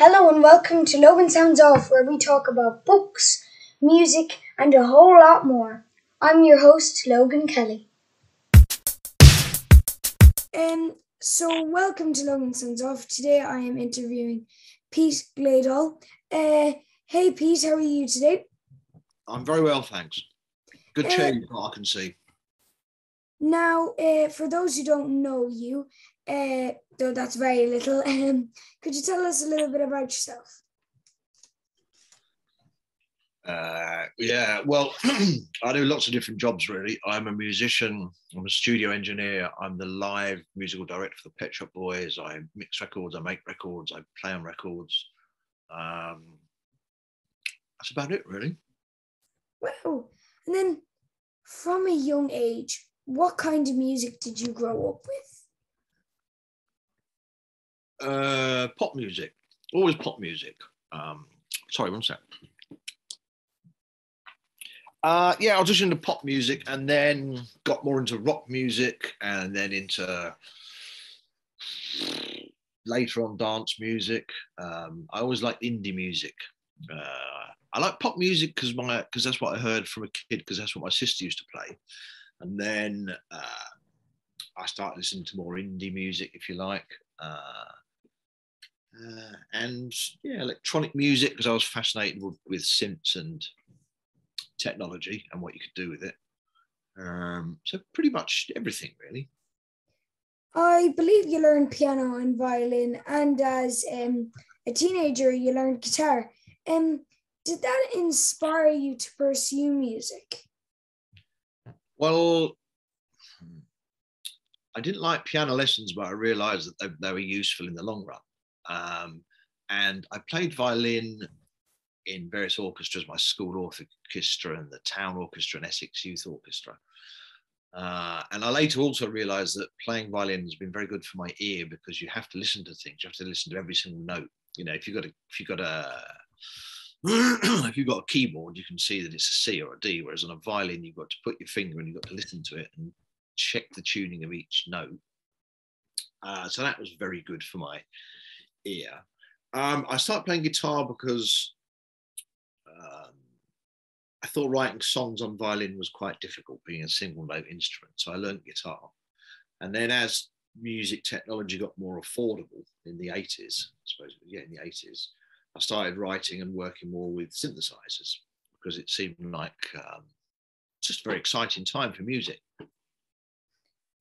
Hello and welcome to Logan Sounds Off, where we talk about books, music, and a whole lot more. I'm your host, Logan Kelly. So welcome to Logan Sounds Off. Today I am interviewing Pete Gleadall. Hey Pete, how are you today? I'm very well, thanks. Good change, I can see. Now, for those who don't know you, though that's very little, could you tell us a little bit about yourself? Well, I do lots of different jobs, really. I'm a musician, I'm a studio engineer, I'm the live musical director for the Pet Shop Boys, I mix records, I make records, I play on records. That's about it, really. Wow. And then, from a young age, what kind of music did you grow up with? Pop music, always pop music. Sorry, one sec. I was just into pop music and then got more into rock music and then into later on dance music. I always liked indie music. I like pop music because that's what I heard from a kid, because that's what my sister used to play. And then I started listening to more indie music, if you like. Electronic music, because I was fascinated with synths and technology and what you could do with it. So pretty much everything, really. I believe you learned piano and violin, and as a teenager, you learned guitar. Did that inspire you to pursue music? Well, I didn't like piano lessons, but I realized that they were useful in the long run. And I played violin in various orchestras, my school orchestra and the town orchestra and Essex Youth Orchestra. And I later also realized that playing violin has been very good for my ear, because you have to listen to things. You have to listen to every single note. You know, if you've got a keyboard, you can see that it's a C or a D, whereas on a violin, you've got to put your finger and you've got to listen to it and check the tuning of each note. So that was very good for my ear. I started playing guitar because I thought writing songs on violin was quite difficult, being a single note instrument. So I learned guitar. And then as music technology got more affordable in the 80s, I suppose, in the 80s, I started writing and working more with synthesizers, because it seemed like just a very exciting time for music.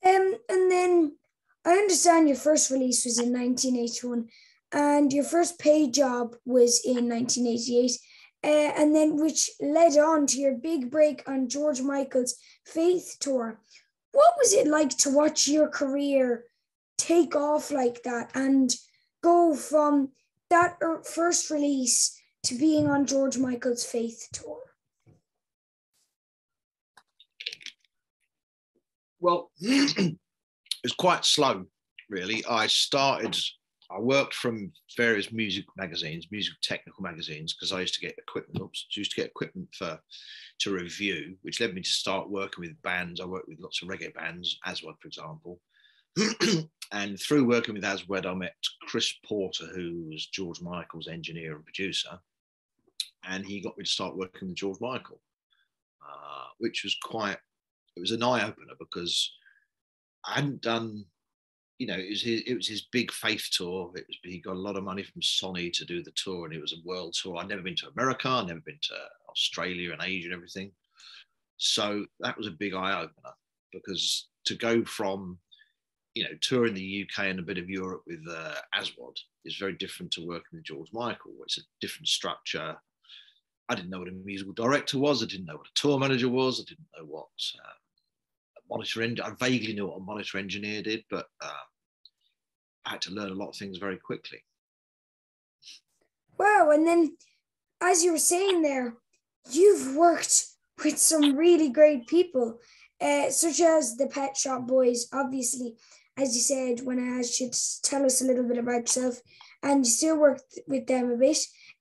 And then I understand your first release was in 1981 and your first paid job was in 1988, and then which led on to your big break on George Michael's Faith Tour. What was it like to watch your career take off like that and go from that first release to being on George Michael's Faith Tour? Well, it was quite slow, really. I worked from various music magazines, music technical magazines, because I used to get equipment. To review, which led me to start working with bands. I worked with lots of reggae bands, Aswad, for example. And through working with Aswad, I met Chris Porter, who was George Michael's engineer and producer. And he got me to start working with George Michael, which was it was an eye-opener, because I hadn't done, it was his big Faith tour. He got a lot of money from Sony to do the tour, and it was a world tour. I'd never been to America, I'd never been to Australia and Asia and everything. So that was a big eye-opener, because to go from, touring the UK and a bit of Europe with Aswad is very different to working with George Michael. It's a different structure. I didn't know what a musical director was. I didn't know what a tour manager was. I didn't know what I vaguely knew what a monitor engineer did, but I had to learn a lot of things very quickly. Wow. And then, as you were saying there, you've worked with some really great people, such as the Pet Shop Boys, obviously, as you said, when I asked you to tell us a little bit about yourself, and you still worked with them a bit.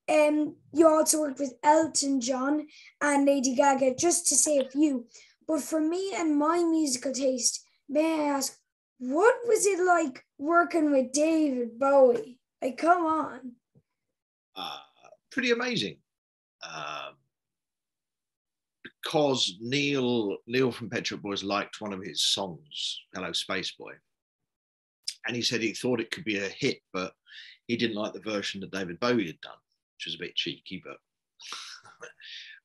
You also worked with Elton John and Lady Gaga, just to say a few. But for me and my musical taste, may I ask, what was it like working with David Bowie? Like, come on. pretty amazing. Because Neil from Pet Shop Boys liked one of his songs, Hello Space Boy. And he said he thought it could be a hit, but he didn't like the version that David Bowie had done, which was a bit cheeky, but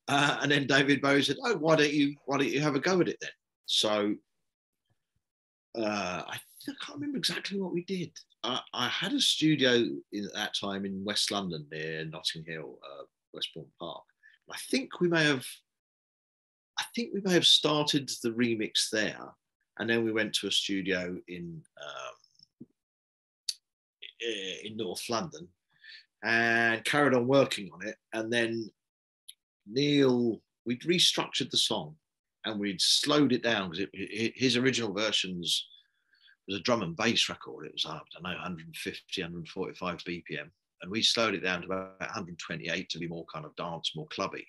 and then David Bowie said, "Oh, why don't you have a go at it then?" So I can't remember exactly what we did. I had a studio at that time in West London near Notting Hill, Westbourne Park. I think we may have started the remix there, and then we went to a studio in North London and carried on working on it. And then we'd restructured the song and we'd slowed it down because his original versions was a drum and bass record. It was, I don't know, 150, 145 BPM. And we slowed it down to about 128 to be more kind of dance, more clubby.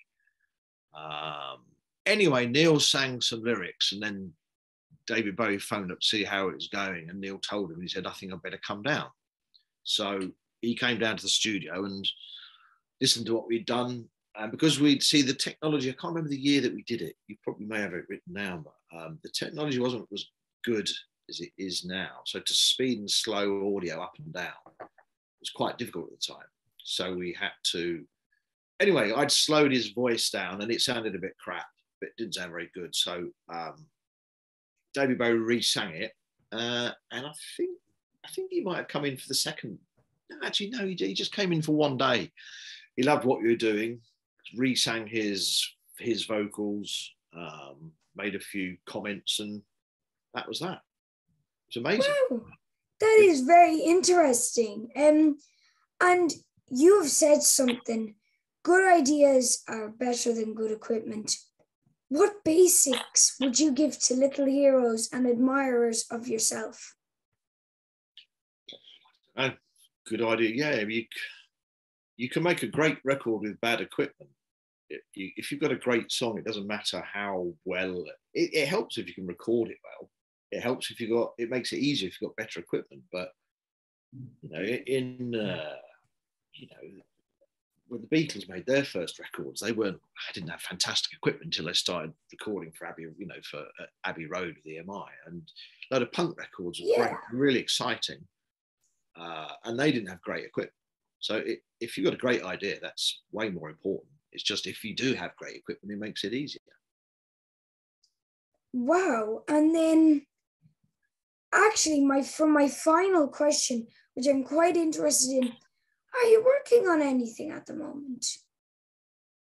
Anyway, Neil sang some lyrics and then David Bowie phoned up to see how it was going. And Neil told him, he said, "I think I'd better come down." So he came down to the studio and listened to what we'd done. And because we'd see the technology, I can't remember the year that we did it. You probably may have it written down, but the technology wasn't as good as it is now. So to speed and slow audio up and down was quite difficult at the time. So we had to, anyway, I'd slowed his voice down and it sounded a bit crap, but it didn't sound very good. So David Bowie re-sang it. And I think he might have come in for the second. Actually, no, he just came in for one day. He loved what we were doing, re-sang his vocals, made a few comments, and that was that. It's amazing. Wow, that is very interesting. And you have said something. Good ideas are better than good equipment. What basics would you give to little heroes and admirers of yourself? Good idea. Yeah, you can make a great record with bad equipment. If you've got a great song, it doesn't matter how well. It helps if you can record it well. It helps if it makes it easier if you've got better equipment. But when the Beatles made their first records, I didn't have fantastic equipment until they started recording for Abbey Road with EMI, and a load of punk records were great, really exciting. And they didn't have great equipment. So if you've got a great idea, that's way more important. It's just if you do have great equipment, it makes it easier. Wow. And then actually my final question, which I'm quite interested in, are you working on anything at the moment?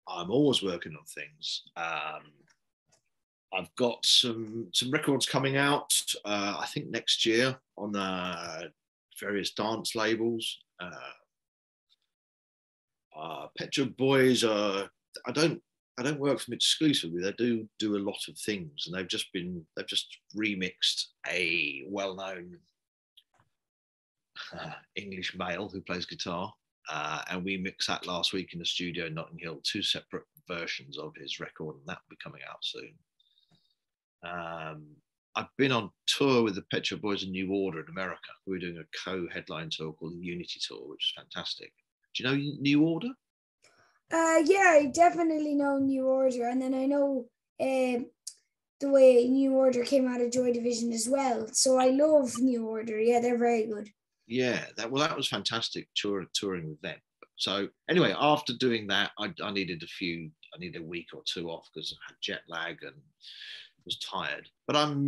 I'm always working on things. I've got some records coming out, I think next year on various dance labels. Pet Shop Boys I don't work for them exclusively. They do a lot of things, and they've just remixed a well-known English male who plays guitar, and we mixed that last week in the studio in Notting Hill, 2 separate versions of his record, and that will be coming out soon. I've been on tour with the Pet Shop Boys in New Order in America. We were doing a co-headline tour called the Unity Tour, which is fantastic. Do you know New Order? Yeah, I definitely know New Order, and then I know the way New Order came out of Joy Division as well. So I love New Order. Yeah, they're very good. Yeah, that was fantastic touring with them. So anyway, after doing that, I needed a week or 2 off because I had jet lag and was tired. But I'm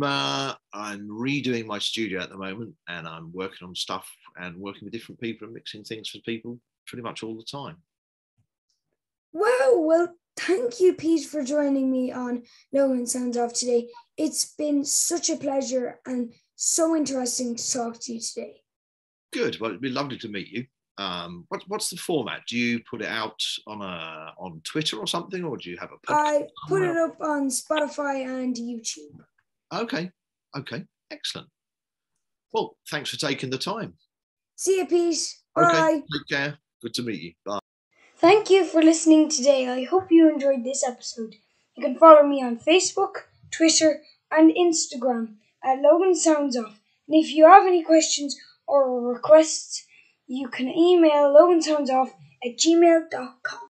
redoing my studio at the moment, and I'm working on stuff and working with different people and mixing things for people pretty much all the time. Wow, well, thank you, Pete, for joining me on Logan Sounds Off today. It's been such a pleasure and so interesting to talk to you today. Good. Well, it'd be lovely to meet you. What's the format? Do you put it out on Twitter or something, or do you have a podcast? I put it up on Spotify and YouTube. Okay. Excellent. Well, thanks for taking the time. See you, Pete. Bye. Okay, take care. Good to meet you. Bye. Thank you for listening today. I hope you enjoyed this episode. You can follow me on Facebook, Twitter, and Instagram at Logan Sounds Off. And if you have any questions or requests, you can email logansoundsoff gmail.com.